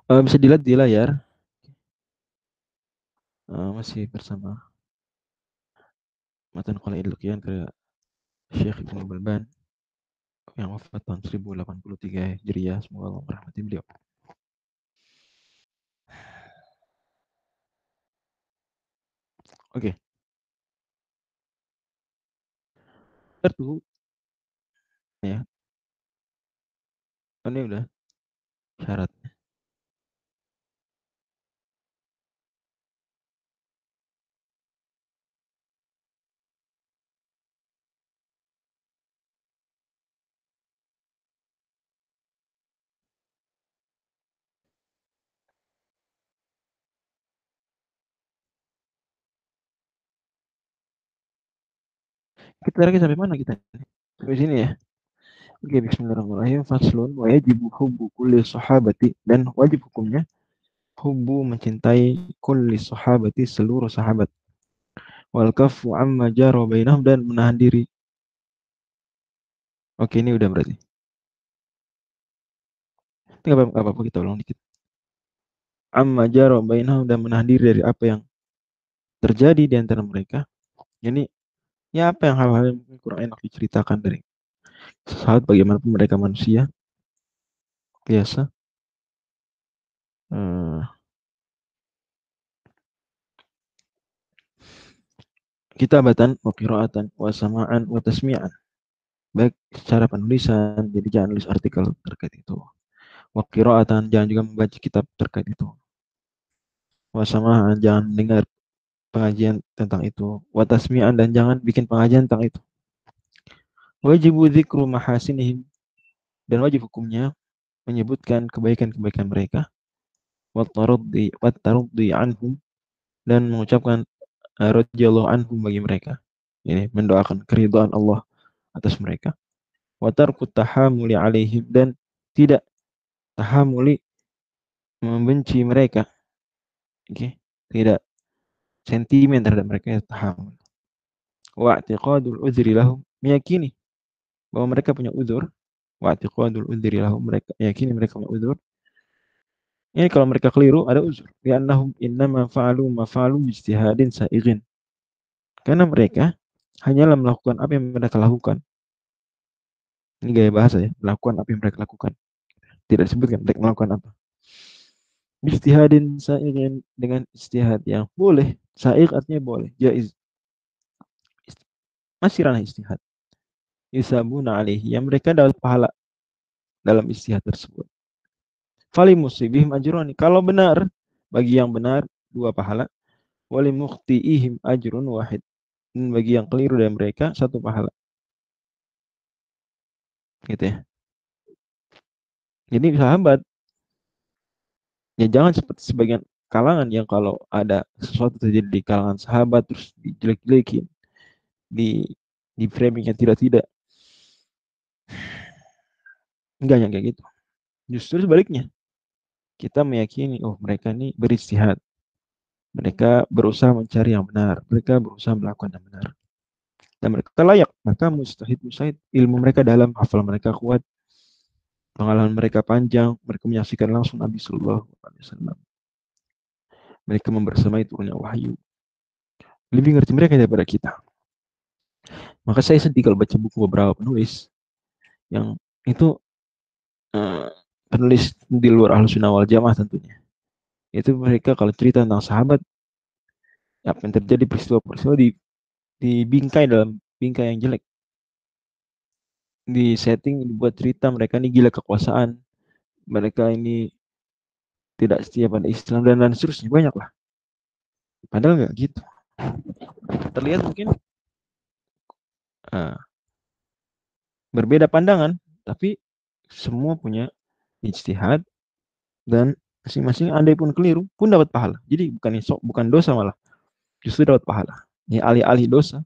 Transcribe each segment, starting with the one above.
Bisa dilihat di layar. Masih bersama Matan Qala'idul Qiyan ke Syekh Ibnu Balban yang wafat tahun 1083 Hijriah. Semoga Allah merahmati beliau. Oke, tertuh ya. Ini udah syarat. Kita lagi sampai mana kita? Sampai sini ya. Oke, bismillahirrahmanirrahim. Faslun wa yajibu hubbu kulli sahabati, dan wajib hukumnya hubbu mencintai kulli sahabati seluruh sahabat. Wal kafu amma jara bainahum, dan menahan diri. Oke, ini udah berarti. Ini nggak apa-apa, kita ulang dikit. Amma jara bainahum, dan menahan diri dari apa yang terjadi di antara mereka. Ini ya apa yang hal-hal yang mungkin kurang enak diceritakan dari sahabat, bagaimanapun mereka manusia biasa. Eh, Kitabatan wa qiraatan wa sama'an wa tasmi'an, baik secara penulisan, jadi jangan nulis artikel terkait itu. Wa qiraatan, jangan juga membaca kitab terkait itu. Wa sama'an, jangan mendengar pengajian tentang itu. Wa tasmi'an, dan jangan bikin pengajian tentang itu. Wajibu dzikru mahasinihim, dan wajib hukumnya menyebutkan kebaikan-kebaikan mereka. Wa taruddi anhum, dan mengucapkan radhiyallahu anhum bagi mereka. Ini mendoakan keridhaan Allah atas mereka. Wa tarku tahamuli alaihim, dan tidak tahamuli membenci mereka. Oke, tidak sentimen terhadap mereka, ya tahamul. Wa i'tiqadul udhri lahum, meyakini bahwa mereka punya uzur. Wa i'tiqadul udhri lahum, mereka meyakini mereka punya uzur. Ini kalau mereka keliru ada uzur. Li'annahum innama fa'alu ma fa'alu bijtihadin sa'ighin. Karena mereka hanyalah melakukan apa yang mereka lakukan. Ini gaya bahasa ya, melakukan apa yang mereka lakukan. Tidak disebutkan mereka melakukan apa. Bijtihadin sa'ighin, dengan istihad yang boleh. Sa'ig artinya boleh, jaiz. Masih ranah istihad. Yusabuna alaihi, yang mereka dapat pahala dalam istihad tersebut. Fali musibihim ajrun, kalau benar, bagi yang benar dua pahala. Wali mukhtiihim ajrun wahid, dan bagi yang keliru dari mereka satu pahala. Gitu ya. Jadi sahabat, ya jangan seperti sebagian kalangan yang kalau ada sesuatu terjadi di kalangan sahabat terus dijelek-jelekin, di framing yang tidak-tidak. Enggak yang kayak gitu. Justru sebaliknya, kita meyakini oh mereka ini beristihad, mereka berusaha mencari yang benar, mereka berusaha melakukan yang benar, dan mereka layak, maka mustahid ilmu mereka dalam, hafal mereka kuat, pengalaman mereka panjang, mereka menyaksikan langsung Nabi Sallallahu Alaihi Wasallam, mereka membersamai turunnya wahyu, lebih ngerti mereka daripada kita. Maka saya sedih kalau baca buku beberapa penulis yang itu eh, penulis di luar Ahlus Sunnah wal Jamaah tentunya. Itu mereka kalau cerita tentang sahabat, apa yang terjadi, peristiwa-peristiwa dibingkai dalam bingkai yang jelek. Di setting dibuat cerita mereka ini gila kekuasaan, mereka ini tidak setia pada Islam, dan lain seterusnya, banyak lah. Padahal nggak gitu. Terlihat mungkin uh, berbeda pandangan, tapi semua punya ijtihad, dan masing-masing andai pun keliru pun dapat pahala. Jadi bukan dosa, malah justru dapat pahala. Ya alih-alih dosa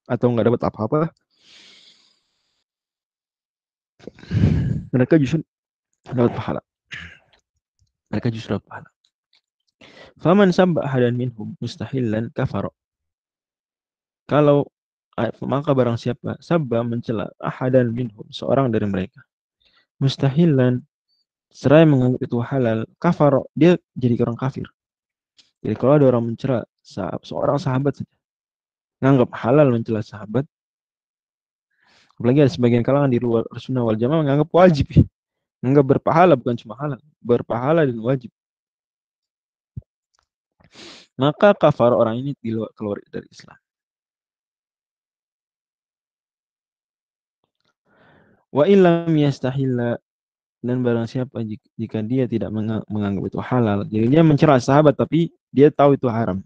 atau nggak dapat apa-apa, mereka justru dapat pahala. Mereka justru dapat pahala. Faman sabba hadan minhum mustahilan kafaro. Kalau maka barang siapa sabba mencela ahadan minhum, seorang dari mereka, mustahilan seraya menganggap itu halal, kafar, dia jadi orang kafir. Jadi kalau ada orang mencela seorang sahabat saja, menganggap halal mencela sahabat, apalagi ada sebagian kalangan di luar sunnah wal jamaah menganggap wajib, menganggap berpahala bukan cuma halal, berpahala dan wajib. Maka kafar orang ini keluar dari Islam. Wa illam yastahilla, dan barang siapa jika dia tidak menganggap itu halal, jadi dia mencela sahabat tapi dia tahu itu haram,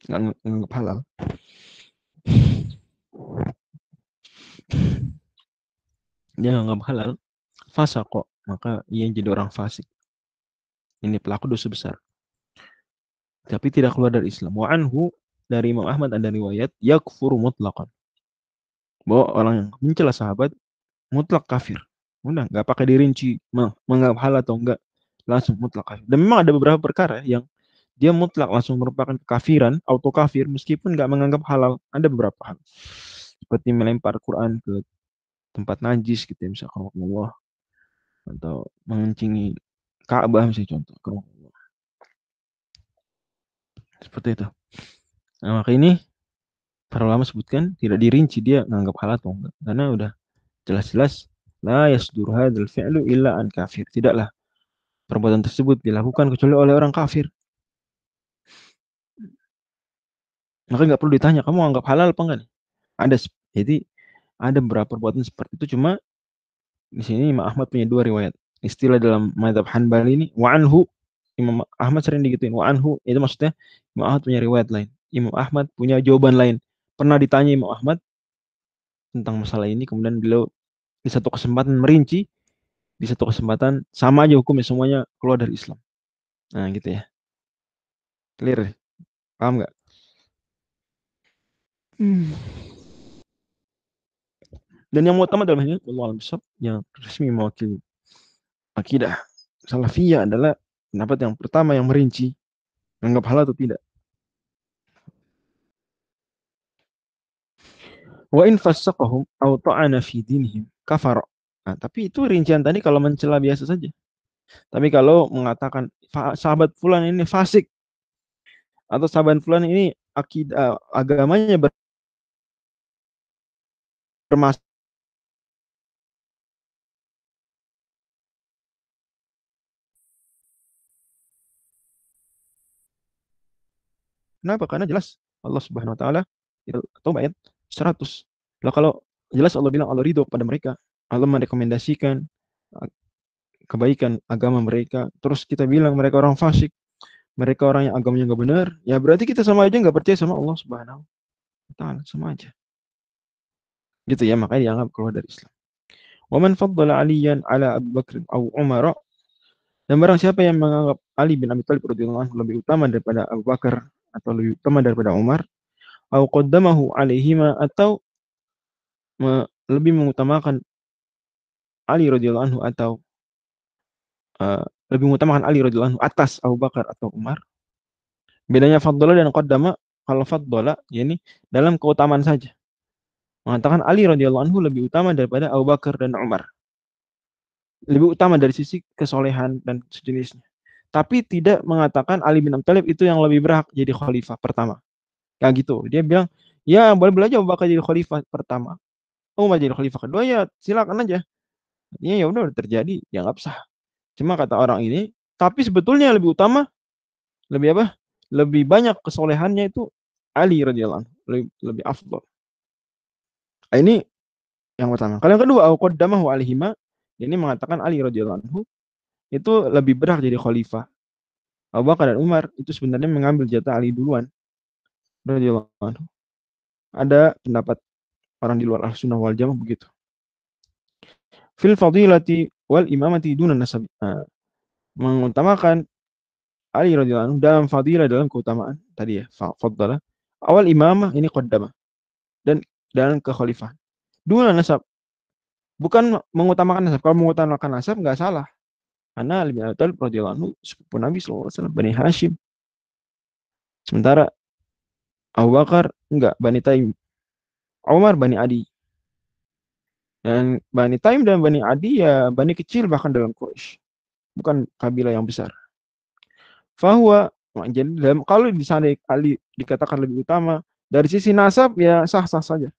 nggak menganggap halal, dia menganggap halal, fasaq kok, maka ia jadi orang fasik. Ini pelaku dosa besar, tapi tidak keluar dari Islam. Wa anhu, dari Imam Ahmad ada riwayat yakfuru mutlaqan, bahwa orang yang mencela sahabat mutlak kafir. Udah nggak pakai dirinci menganggap halal atau enggak, langsung mutlak kafir. Dan memang ada beberapa perkara yang dia mutlak langsung merupakan kekafiran, auto kafir meskipun nggak menganggap halal. Ada beberapa hal. Seperti melempar Quran ke tempat najis gitu ya, misalkan Allah, atau mengencingi Ka'bah misalnya contoh. Seperti itu. Nah, maka ini para ulama sebutkan tidak dirinci dia menganggap halal atau enggak. Karena udah jelas-jelas la yasdur hadzal fi'lu illa an kafir. Tidaklah perbuatan tersebut dilakukan kecuali oleh orang kafir. Maka nggak perlu ditanya, kamu anggap halal apa enggak nih? Ada, jadi ada beberapa perbuatan seperti itu. Cuma di sini Imam Ahmad punya dua riwayat. Istilah dalam mazhab Hanbali ini wa anhu, Imam Ahmad sering digituin wa anhu, itu maksudnya Imam Ahmad punya riwayat lain. Imam Ahmad punya jawaban lain. Pernah ditanya Imam Ahmad tentang masalah ini, kemudian beliau di satu kesempatan merinci, di satu kesempatan sama aja hukumnya, semuanya keluar dari Islam. Nah gitu ya. Clear ya? Paham nggak? Hmm. Dan yang utama dalam hal ini, Allah alam bisawab, yang resmi mewakili akidah salafiyah adalah pendapat yang pertama yang merinci menganggap halal atau tidak. Wa in fassaqahum aw ta'ana fi dinihim kafar. Nah, tapi itu rincian tadi kalau mencela biasa saja. Tapi kalau mengatakan sahabat fulan ini fasik, atau sahabat fulan ini akidah agamanya bermasalah, kenapa? Karena jelas Allah Subhanahu wa taala itu Taubah ayat 100. Lah kalau jelas Allah bilang Allah ridho pada mereka, Allah merekomendasikan kebaikan agama mereka, terus kita bilang mereka orang fasik, mereka orang yang agamanya nggak benar, ya berarti kita sama aja nggak percaya sama Allah Subhanahu wa taala, sama aja. Gitu ya, makanya dianggap keluar dari Islam. Wa man faddala Aliyan ala Abu Bakr au Umar, dan barang siapa yang menganggap Ali bin Abi Thalib radhiyallahu anhu lebih utama daripada Abu Bakar atau lebih utama daripada Umar, au qaddamahu alaihima, atau lebih mengutamakan Ali radhiyallahu anhu, atau uh, lebih mengutamakan Ali radhiyallahu anhu atas Abu Bakar atau Umar. Bedanya faddala dan qaddama, kalau faddala yakni dalam keutamaan saja, mengatakan Ali radhiyallahu anhu lebih utama daripada Abu Bakar dan Umar, lebih utama dari sisi kesolehan dan sejenisnya. Tapi tidak mengatakan Ali bin Abi Thalib itu yang lebih berhak jadi khalifah pertama. Kayak gitu. Dia bilang, ya boleh-boleh aja Abu Bakar jadi khalifah pertama, Umar jadi khalifah kedua, ya silakan aja. Ya udah terjadi, dianggap sah. Cuma kata orang ini, tapi sebetulnya yang lebih utama, lebih apa? Lebih banyak kesolehannya itu Ali radhiyallahu anhu, lebih afdal. Nah, ini yang pertama. Kalau yang kedua, qaddamahu alaihima, ini mengatakan Ali radhiyallahu anhu itu lebih berhak jadi khalifah. Abu Bakar dan Umar itu sebenarnya mengambil jatah Ali duluan radhiyallahu anhu. Ada pendapat orang di luar Ahlussunnah wal Jamaah begitu. Fil fadilati wal imamati dunan nasab. Nah, mengutamakan Ali radhiyallahu anhu dalam fadilah, dalam keutamaan tadi ya, faddala. Awal imamah ini qaddamah, dan dalam kekhalifahan. Dunan nasab, bukan mengutamakan nasab. Kalau mengutamakan nasab nggak salah. Karena Ali bin Abi Thalib radhiyallahu anhu sepupu Nabi sallallahu alaihi wasallam, Bani Hashim. Sementara Abu Bakar enggak, Bani Taim. Umar Bani Adi. Dan Bani Taim dan Bani Adi ya bani kecil bahkan dalam Quraisy, bukan kabilah yang besar. Fahuwa, jadi kalau di sana Ali dikatakan lebih utama dari sisi nasab ya sah-sah saja,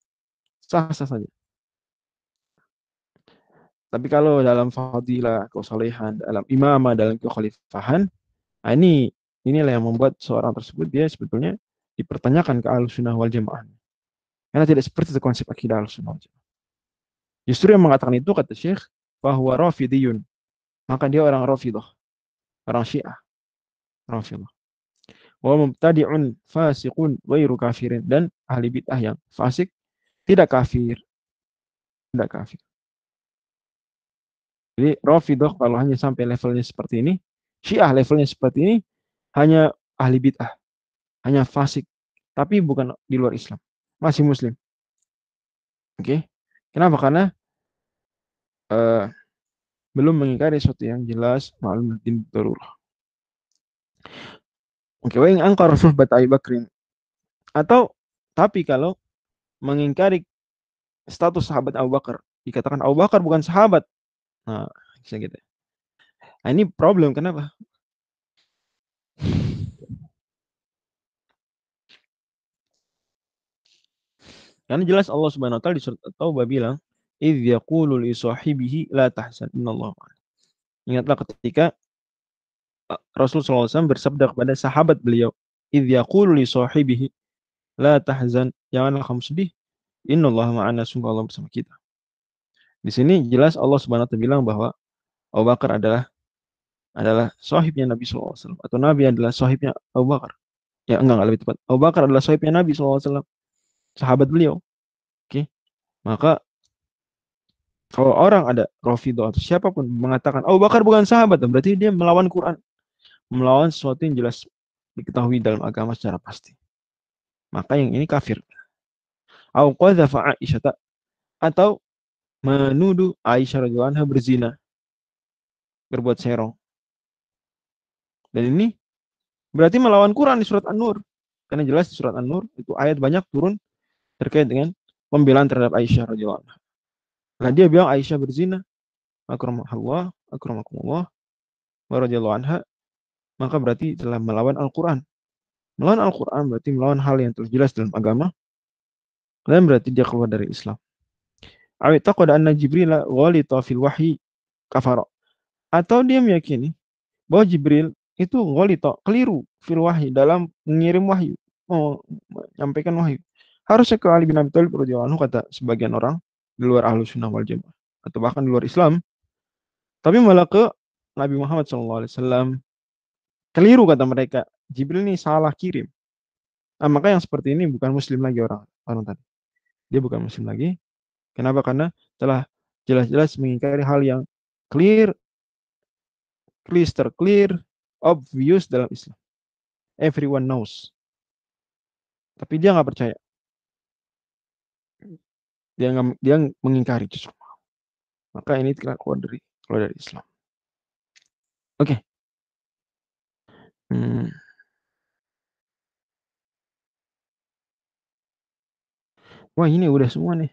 sah-sah saja. Tapi kalau dalam fadilah, kesalehan, dalam imamah, dalam kekhalifahan, nah inilah yang membuat seorang tersebut dia sebetulnya dipertanyakan ke Ahlussunnah wal Jamaah. Karena tidak seperti itu konsep akidah Ahlussunnah wal Jamaah. Justru yang mengatakan itu kata Syekh bahwa Rafidiyun, maka dia orang Rafidah, orang Syiah, Rafidah. Wa mubtadi'un fasiqun ghairu kafirin, dan ahli bid'ah yang fasik, tidak kafir, tidak kafir. Jadi Rafidah kalau hanya sampai levelnya seperti ini, Syiah levelnya seperti ini, hanya ahli bid'ah, hanya fasik, tapi bukan di luar Islam, masih Muslim. Oke, okay? Kenapa? Karena uh, belum mengingkari sesuatu yang jelas, ma'lum din darurah. Oke, wa in angkar suhbat Abu Bakrin, atau tapi kalau mengingkari status sahabat Abu Bakar, dikatakan Abu Bakar bukan sahabat. Nah, bisa gitu. Nah, ini problem kenapa? Karena jelas Allah Subhanahu wa taala di surat At-Taubah bilang, "Idz yaqulu li sahibihi la tahzan innallaha ma'ana." Ingatlah ketika Rasul SAW bersabda kepada sahabat beliau, "Idz yaqulu li sahibihi la tahzan." Janganlah kamu sedih. Innallaha ma'ana, sungguh Allah bersama kita. Di sini jelas Allah Subhanahu wa taala bilang bahwa Abu Bakar adalah sahibnya Nabi SAW, atau Nabi adalah sahibnya Abu Bakar. Ya enggak lebih tepat. Abu Bakar adalah sahibnya Nabi SAW, sahabat beliau. Oke. Maka kalau orang ada Rafidah atau siapapun mengatakan Abu Bakar bukan sahabat, berarti dia melawan Quran, melawan sesuatu yang jelas diketahui dalam agama secara pasti. Maka yang ini kafir. Au qadzafa Aisyah, atau menuduh Aisyah radhiyallahu anha berzina, berbuat serong. Dan ini berarti melawan Quran di surat An-Nur. Karena jelas di surat An-Nur itu ayat banyak turun terkait dengan pembelaan terhadap Aisyah radhiyallahu anha. Nah, dia bilang Aisyah berzina, akramahallah, akramakumullah, wa radhiyallahu anha, maka berarti telah melawan Al-Quran. Melawan Al-Quran berarti melawan hal yang terjelas dalam agama, dan berarti dia keluar dari Islam. Awit taqada anna Jibril ghalita fil wahyi kafara. Atau dia meyakini bahwa Jibril itu ghalita, keliru fil wahyi, dalam mengirim wahyu, menyampaikan wahyu. Harusnya ke Ali bin Abi Thalib radhiyallahu anhu, kata sebagian orang di luar Ahlussunnah wal Jamaah atau bahkan di luar Islam, tapi malah ke Nabi Muhammad SAW. Keliru kata mereka. Jibril ini salah kirim. Nah, maka yang seperti ini bukan muslim lagi orang orang tadi. Dia bukan muslim lagi. Kenapa? Karena telah jelas-jelas mengingkari hal yang clear, crystal clear, obvious dalam Islam. Everyone knows. Tapi dia nggak percaya. Dia mengingkari itu semua. Maka ini keluar dari Islam. Oke. Okay. Wah, ini udah semua nih.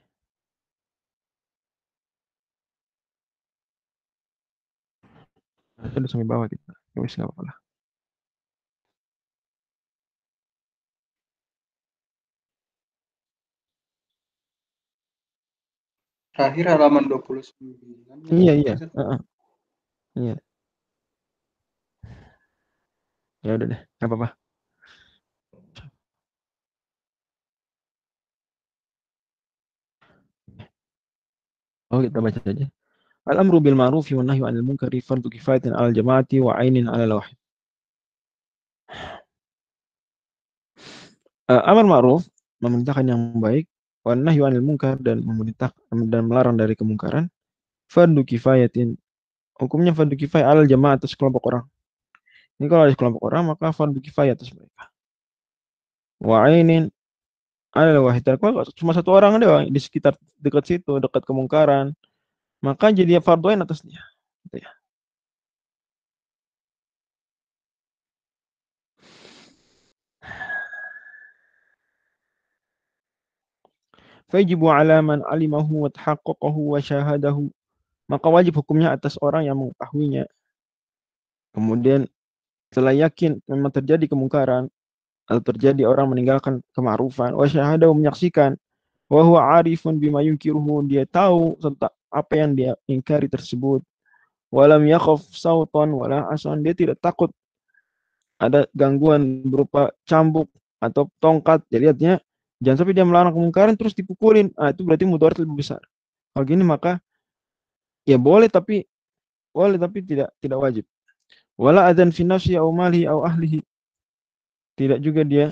Udah sampai bawah kita. Ya wis, nggak apa-apa lah. Terakhir halaman 29. Iya, iya. Iya. Ya udah deh, nggak apa-apa. Oh, kita baca aja. Al-amru bil ma'ruf wa nahyu 'anil munkari fardu kifayatin 'alal jama'ati wa 'ainin 'alal wahid. Amar ma'ruf, memerintahkan yang baik, wa nahyu 'anil munkar, dan dan melarang dari kemungkaran, fardu kifayatin. Hukumnya fardu kifayah 'alal jamaah, atas kelompok orang. Ini kalau ada kelompok orang maka fardu kifayah atas mereka. Wa 'ainin 'alal wahid. Kalau cuma satu orang doang di sekitar dekat situ, dekat kemungkaran, maka jadi fardu ain atasnya. Gitu ya. Fajibu 'ala man 'alimahu wa tahaqqaqahu wa syahadahu. Maka wajib hukumnya atas orang yang mengetahuinya. Kemudian setelah yakin memang terjadi kemungkaran atau terjadi orang meninggalkan kema'rufan, wa syahadahu menyaksikan, wa huwa 'arifun bima yunkiruhu, dia tahu tentang apa yang dia ingkari tersebut. Walam yakhaf sautan wala asan, dia tidak takut ada gangguan berupa cambuk atau tongkat. Jadi artinya jangan sampai dia melarang kemungkaran terus dipukulin. Ah, itu berarti mudarat lebih besar. Kalau gini maka ya boleh tapi tidak wajib. Wala adzan fi nafsi au malihi au ahlihi. Tidak juga dia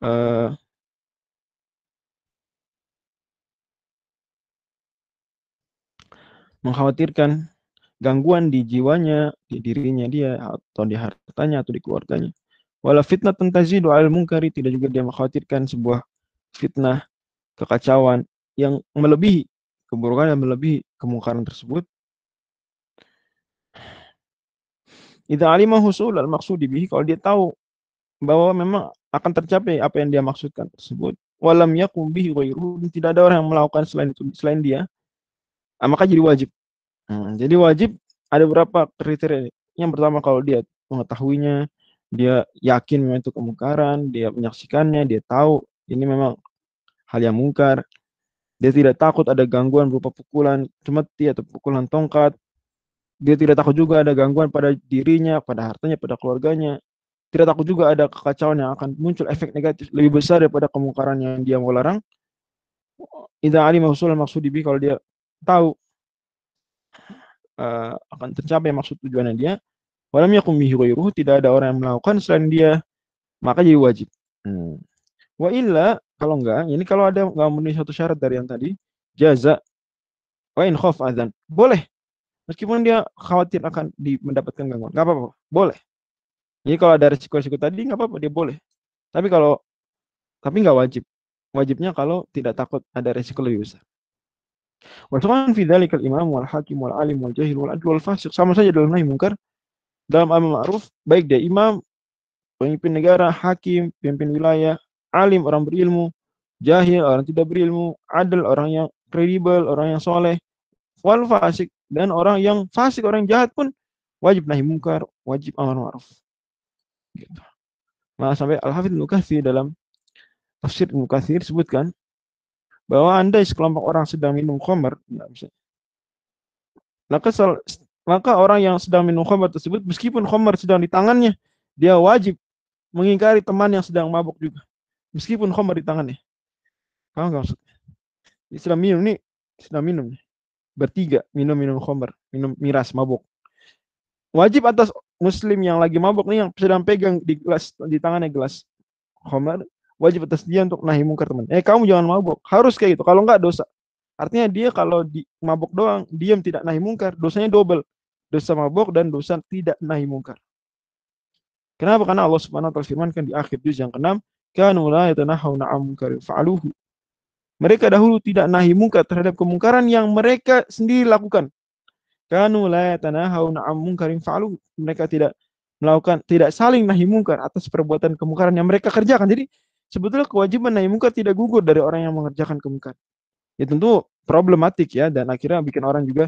uh, mengkhawatirkan gangguan di jiwanya, di dirinya dia, atau di hartanya, atau di keluarganya. Wala fitnah tazidu al munkari, tidak juga dia mengkhawatirkan sebuah fitnah, kekacauan yang melebihi, keburukan yang melebihi kemungkaran tersebut. Idza alima husul al maqsudi bihi, kalau dia tahu bahwa memang akan tercapai apa yang dia maksudkan tersebut, walam yakum bihi ghairuhu, tidak ada orang yang melakukan selain itu, selain dia, maka jadi wajib. Jadi wajib ada beberapa kriteria. Yang pertama, kalau dia mengetahuinya, dia yakin memang itu kemungkaran, dia menyaksikannya, dia tahu ini memang hal yang mungkar, dia tidak takut ada gangguan berupa pukulan cemeti atau pukulan tongkat, dia tidak takut juga ada gangguan pada dirinya, pada hartanya, pada keluarganya, tidak takut juga ada kekacauan yang akan muncul efek negatif lebih besar daripada kemungkaran yang dia mau larang. Idza alima usul maksudi bi, kalau dia tahu akan tercapai maksud tujuannya dia, walam yakum bihi ghairuhu, tidak ada orang yang melakukan selain dia, maka jadi wajib. Wa illa, kalau enggak, ini kalau ada enggak memenuhi satu syarat dari yang tadi, jaza wa in khaf adzan. Boleh. Meskipun dia khawatir akan mendapatkan gangguan, enggak apa-apa, boleh. Jadi kalau ada risiko-risiko tadi enggak apa-apa, dia boleh. Tapi enggak wajib. Wajibnya kalau tidak takut ada risiko lebih besar. Wa tu'an fi dzalikal imam wal hakim wal alim wal jahil wal adl wal fasiq, sama saja dalam nahi munkar, dalam amar ma'ruf, baik dia imam, pemimpin negara, hakim, pemimpin wilayah, alim, orang berilmu, jahil, orang tidak berilmu, adil, orang yang kredibel, orang yang soleh, wal fasik, dan orang yang fasik, orang yang jahat pun wajib nahi munkar, wajib amar ma'ruf. Gitu. Nah, sampai Al-Hafidz Ibnu Katsir dalam tafsir Ibnu Katsir sebutkan bahwa andai sekelompok orang sedang minum khamr, maka orang yang sedang minum khamr tersebut, meskipun khamr sedang di tangannya, dia wajib mengingkari teman yang sedang mabuk juga, meskipun khamr di tangannya. Paham nggak maksudnya? Sedang minum nih, sedang minum nih, bertiga minum khamr, minum miras, mabuk. Wajib atas muslim yang lagi mabuk nih, yang sedang pegang di gelas, di tangannya gelas khamr, wajib atas dia untuk nahi mungkar teman. Kamu jangan mabuk, harus kayak gitu. Kalau enggak dosa. Artinya dia kalau di mabuk doang, diam tidak nahi mungkar, dosanya double. Dosa mabuk dan dosa tidak nahi mungkar. Kenapa? Karena Allah Subhanahu wa taala firmankan di akhir juz yang ke-6, kanu la yatanahawna 'an munkarin fa'aluhu. Mereka dahulu tidak nahi mungkar terhadap kemungkaran yang mereka sendiri lakukan. Kanu la yatanahawna 'an munkarin fa'aluhu. Mereka tidak melakukan, tidak saling nahi mungkar atas perbuatan kemungkaran yang mereka kerjakan. Jadi sebetulnya kewajiban nahi mungkar tidak gugur dari orang yang mengerjakan kemungkaran. Ya tentu problematik ya, dan akhirnya bikin orang juga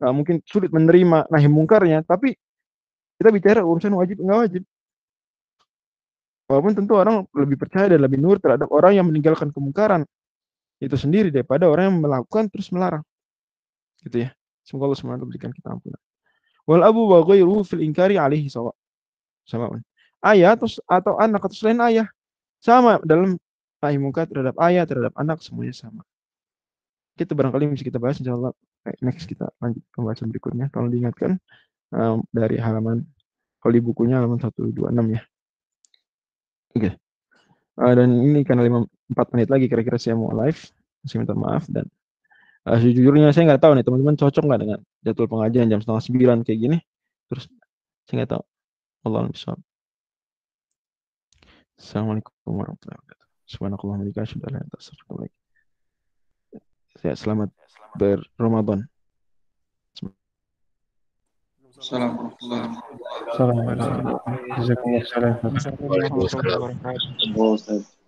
mungkin sulit menerima nahi mungkarnya, tapi kita bicara urusan wajib enggak wajib. Walaupun tentu orang lebih percaya dan lebih nurut terhadap orang yang meninggalkan kemungkaran itu sendiri daripada orang yang melakukan terus melarang. Gitu ya. Semoga Allah SWT berikan kita ampunan. Wal abu wa ghairuhu fil inkari alaihi sawa. Sama. Ayah atau anak atau selain ayah sama dalam nahi mungkar terhadap ayah, terhadap anak, semuanya sama. Kita barangkali bisa kita bahas insyaallah next, kita lanjut pembahasan berikutnya. Tolong diingatkan dari halaman, kalau di bukunya halaman 126 ya. Oke. Dan ini karena 4 menit lagi kira-kira saya mau live. Saya minta maaf, dan sejujurnya saya nggak tahu nih teman-teman cocok nggak dengan jadwal pengajian jam 8:30 kayak gini. Terus saya nggak tahu. Allahu a'lam. Assalamualaikum warahmatullahi wabarakatuh. Subhanakallahumma wa bihamdika asyhadu an la ilaha illa anta astaghfiruka wa atubu ilaik. Selamat berRamadan. Assalamualaikum. Assalamualaikum warahmatullahi wabarakatuh. Waalaikumsalam warahmatullahi wabarakatuh.